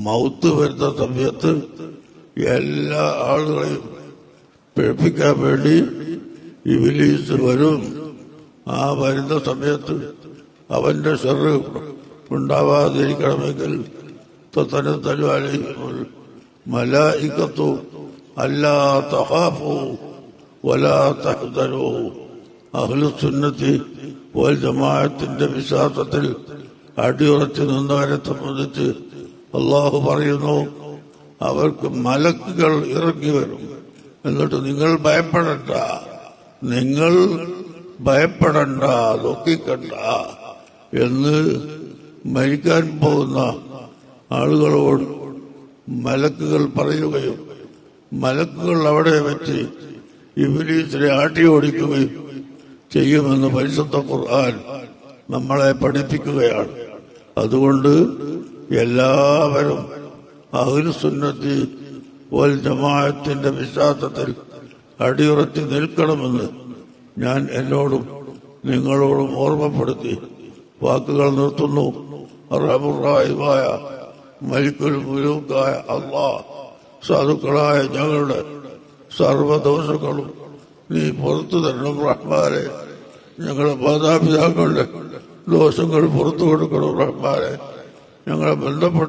Mouth വരുന്ന സമയത്ത് എല്ലാ ആളുകളെയും പിഴപ്പിക്കാൻ വേണ്ടി ഇബ്ലീസ് വരും. ആ വരുന്ന സമയത്ത് അവന്റെ ഷർറ് ഉണ്ടാവാതിരിക്കണമെങ്കിൽ തതനസ്സലു അലൈഹിമുൽ മലായികത്തു അല്ലാ തഖാഫു വലാ തഹ്സനു. അഹ്ലുസുന്നത്തി വൽ ജമാഅത്തിന്റെ വിശ്വാസത്തിൽ അടിയുറച്ചു നിന്നവരെ സംബന്ധിച്ച് അള്ളാഹു പറയുന്നു, അവർക്ക് മലക്കുകൾ ഇറങ്ങി വരും. എന്നിട്ട് നിങ്ങൾ ഭയപ്പെടണ്ട ദുഃഖിക്കണ്ട എന്ന് മരിക്കാൻ പോകുന്ന ആളുകളോട് മലക്കുകൾ പറയുകയും മലക്കുകൾ അവിടെ വെച്ച് ഇബ്ലീസിനെ ആട്ടി ഓടിക്കുകയും ചെയ്യുമെന്ന് പരിശുദ്ധ ഖുർആൻ നമ്മളെ പഠിപ്പിക്കുകയാണ്. അതുകൊണ്ട് എല്ലാവരും അഹ്ലുസുന്നത്തി വൽ ജമാഅത്തിന്റെ വിശ്വാസത്തിൽ അടിയുറച്ച് നിൽക്കണമെന്ന് ഞാൻ എന്നോടും നിങ്ങളോടും ഓർമ്മപ്പെടുത്തി വാക്കുകൾ നിർത്തുന്നു. റഹ്മാനായ മലിക്കുൽ മുലൂക്കായ അല്ലാഹ്, സാധുക്കളായ ഞങ്ങളുടെ സർവദോഷങ്ങളും നീ പുറത്തു തരണം റഹ്മാനെ. ഞങ്ങളുടെ മാതാപിതാക്കളുടെ ദോഷങ്ങൾ പുറത്തു കൊടുക്കണം റഹ്മാനെ. ഞങ്ങളെ ബന്ധപ്പെട്ട